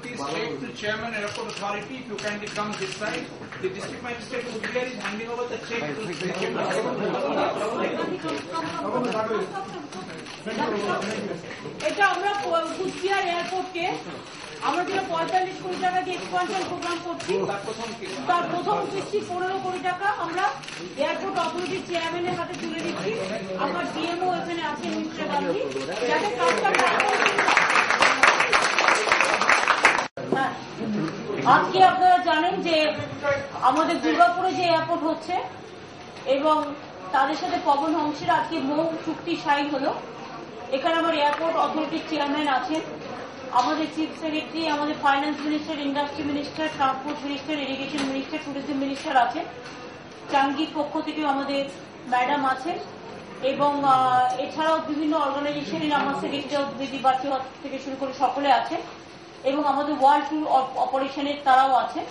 please check to Chairman Airport Authority if you kindly come this side. The District Magistrate Coachbihar is handing over the check to the Chairman. এটা আমরা কুচবিহার এয়ারপোর্টকে আমরা যেটা 45 কোটি টাকা দিয়ে expansion programme করছি তার প্রথম কিস্তি 15 কোটি টাকা আমরা এয়ারপোর্ট অথরিটির চেয়ারম্যানের হাতে তুলে দিচ্ছি। আমার ডিএমও এখানে আছেন মিস্টার গান্ধী, যাতে কাজটা আজকে আপনারা জানেন যে আমাদের দুর্গাপুরে যে এয়ারপোর্ট হচ্ছে এবং তাদের সাথে পবন হংসের আজকে মৌ চুক্তি সাইন হলো। এখানে আমার এয়ারপোর্ট অথরিটির চেয়ারম্যান আছেন, আমাদের চিফ সেক্রেটারি, আমাদের finance minister, industry minister, transport minister, irrigation minister, tourism minister আছেন। চাঙ্গির পক্ষ থেকেও আমাদের ম্যাডাম আছেন এবং এছাড়াও বিভিন্ন অর্গানাইজেশনের আমার সেক্রেটারি দিদি বাচ্চা থেকে শুরু করে সকলে আছেন এবং আমাদের ওয়ার্ল্ড ট্যুর অপারেশনের তারাও আছেন,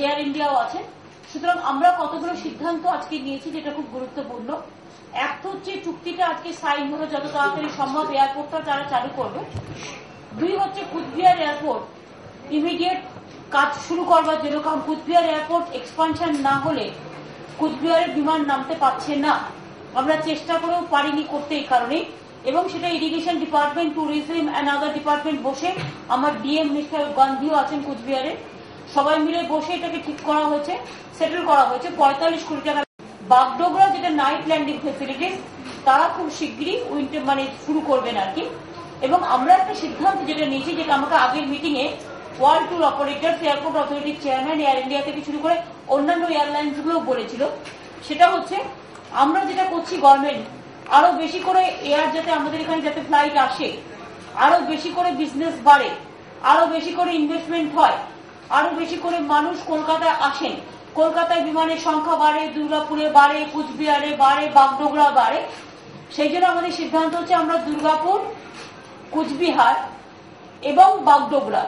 এয়ার ইন্ডিয়াও আছেন। সুতরাং আমরা কতগুলো সিদ্ধান্ত আজকে নিয়েছি যেটা খুব গুরুত্বপূর্ণ। এক তো হচ্ছে চুক্তিটা আজকে সাইন হলো, যত তাড়াতাড়ি সম্ভব এয়ারপোর্টটা তারা চালু করবে। দুই হচ্ছে কুচবিহার এয়ারপোর্ট ইমিডিয়েট কাজ শুরু করবার জন্য, কারণ কুচবিহার এয়ারপোর্ট এক্সপানশন না হলে কুচবিহারের বিমান নামতে পারছে না। আমরা চেষ্টা করেও পারিনি করতে এই কারণে, এবং সেটা irrigation department, tourism and other department বসে, আমার ডিএম মিস্টার গান্ধীও আছেন কুচবিহারে, সবাই মিলে বসে এটাকে ঠিক করা হয়েছে, সেটেল করা হয়েছে 45 কোটি টাকা। বাগডোগরা যেটা নাইট ল্যান্ডিং ফেসিলিটিস তারা খুব শিগগিরই উইন্টার মানে শুরু করবেন আর কি। এবং আমরা একটা সিদ্ধান্ত যেটা নিয়েছি, যেটা আমাকে আগের meeting a world tour operator, airport অথরিটির চেয়ারম্যান, এয়ার ইন্ডিয়া থেকে শুরু করে অন্যান্য এয়ারলাইন্স গুলো বলেছিল, সেটা হচ্ছে আমরা যেটা করছি গভর্নমেন্ট আরো বেশি করে এয়ার যাতে আমাদের এখানে যাতে ফ্লাইট আসে, আরো বেশি করে বিজনেস বাড়ে, আরো বেশি করে ইনভেস্টমেন্ট হয়, আরো বেশি করে মানুষ কলকাতায় আসেন, কলকাতায় বিমানের সংখ্যা বাড়ে, দুর্গাপুরে বাড়ে, কুচবিহারে বাড়ে, বাগডোগরা বাড়ে। সেই জন্য আমাদের সিদ্ধান্ত হচ্ছে আমরা দুর্গাপুর, কুচবিহার এবং বাগডোগরা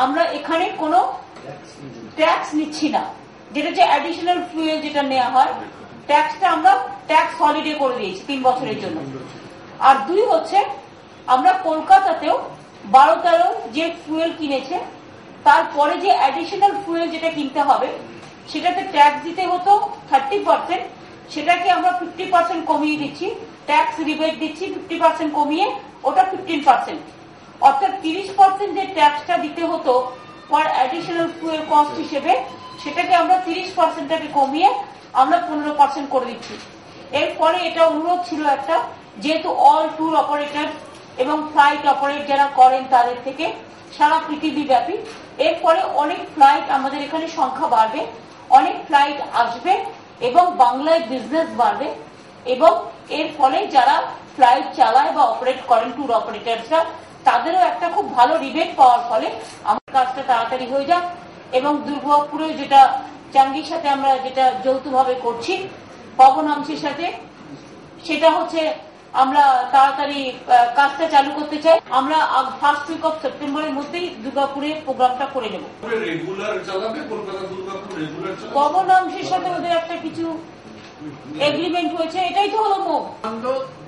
আমরা এখানে কোনো ট্যাক্স নিচ্ছি না, যেটা হচ্ছে অ্যাডিশনাল ফুয়েল যেটা নেওয়া হয়, ট্যাক্সটা আমরা ট্যাক্স হলিডে করে দিয়েছি 3 বছরের জন্য। আর দুই হচ্ছে আমরা কলকাতাতেও 12-13 যে ফুয়েল কিনেছে তারপরে যে অ্যাডিশনাল ফুয়েল যেটা কিনতে হবে সেটাতে ট্যাক্স দিতে হতো 30%, সেটাকে আমরা 50% কমিয়ে দিচ্ছি, ট্যাক্স রিবেট দিচ্ছি 50% কমিয়ে, ওটা 15%। অর্থাৎ 30% যে ট্যাক্সটা দিতে হতো ফর অ্যাডিশনাল ফুয়েল কস্ট হিসেবে, সেটাকে আমরা 30%টাকে কমিয়ে আমরা 15% করে দিচ্ছি। এরপরে এটা অনুরোধ ছিল একটা, যেহেতু অল ট্যুর অপারেটর এবং ফ্লাইট অপারেট যারা করেন তাদের থেকে সারা পৃথিবী ব্যাপী, এরপরে অনেক ফ্লাইট আমাদের এখানে সংখ্যা বাড়বে, অনেক ফ্লাইট আসবে এবং বাংলায় বিজনেস বাড়বে, এবং এর ফলে যারা ফ্লাইট চালায় বা অপারেট করেন ট্যুর অপারেটরসরা, তাদেরও একটা খুব ভালো রিবেট পাওয়ার ফলে আমার কাজটা তাড়াতাড়ি হয়ে যাক। এবং দুর্গাপুরে যেটা চাঙ্গির সাথে আমরা যেটা যৌথভাবে করছি পবন হংসের সাথে, সেটা হচ্ছে আমরা তাড়াতাড়ি কাজটা চালু করতে চাই। আমরা ফার্স্ট উইক অফ সেপ্টেম্বরের মধ্যেই দুর্গাপুরে প্রোগ্রামটা করে নেব। পবন হংসের সাথে ওদের একটা কিছু এগ্রিমেন্ট হয়েছে, এটাই তো হলো মো।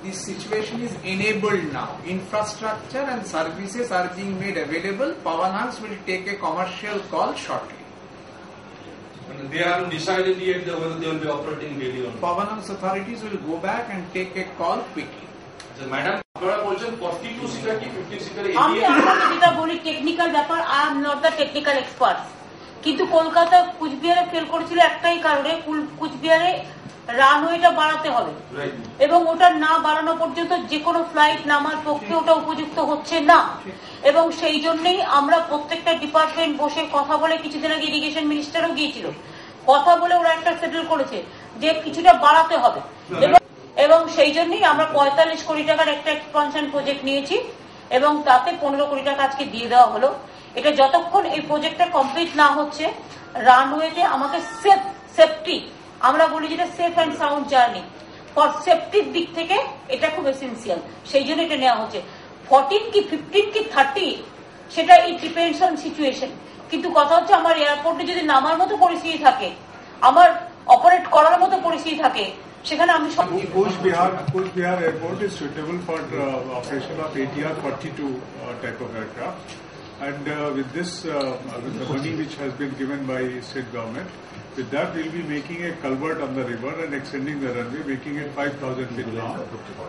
This situation is enabled now. Infrastructure and services are being made available. Pawan Hans will take a commercial call shortly. They haven't decided yet whether they will be operating daily or not. Pawan Hans authorities will go back and take a call quickly. So, Madam, আপনারা বলছেন 42 seater কি 50 seater? আমি আপনাকে যেটা বলি technical ব্যাপার, I am not the technical expert, কিন্তু Kolkata কুচবিহারে fail করেছিল একটাই কারণে, কুচবিহারে রানওয়েটা বাড়াতে হবে এবং ওটা না বাড়ানো পর্যন্ত যে কোনো ফ্লাইট নামার পক্ষে ওটা উপযুক্ত হচ্ছে না। এবং সেই জন্যই আমরা প্রত্যেকটা ডিপার্টমেন্ট বসে কথা বলে, কিছুদিন আগে ইরিগেশন মিনিস্টারও গিয়েছিল, কথা বলে ওরা একটা সেটেল করেছে যে কিছুটা বাড়াতে হবে। এবং সেই জন্যই আমরা 45 কোটি টাকার একটা এক্সপানশন প্রজেক্ট নিয়েছি এবং তাতে 15 কোটি টাকা আজকে দিয়ে দেওয়া হলো। এটা যতক্ষণ এই প্রজেক্টটা কমপ্লিট না হচ্ছে, রানওয়েতে আমাকে সেফটি, আমরা বলি যেটা safe and sound journey, for সেফটির দিক থেকে এটা খুব এসেন্সিয়াল, সেই জন্য এটা নেওয়া হচ্ছে। 14 কি 15 কি 30 সেটা এই ডিপেন্ডস অন সিচুয়েশন, কিন্তু কথা হচ্ছে আমার এয়ারপোর্টে যদি নামার মতো পরিস্থিতি থাকে, আমার অপারেট করার মতো পরিস্থিতি থাকে, সেখানে আমি Coachbihar Airport is suitable for operation of ATR 42 type of aircraft. And with this, with the money which has been given by state government, with that we'll be making a culvert on the river and extending the runway, making it 5,000 feet long,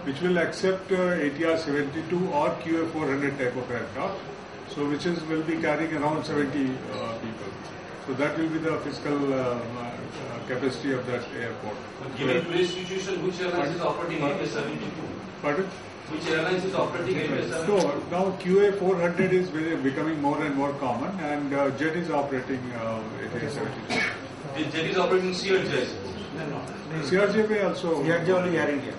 which will accept ATR 72 or QA 400 type of aircraft. So which will be carrying around 70 people. So that will be the physical capacity of that airport. But given today's situation, which airlines is operating ATR 72? Pardon? Which airlines is operating ATR 72? So now QA 400 is becoming more and more common, and Jet is operating ATR 72. Jet is operating CRJ. CRJ may also. CRJ only Air India.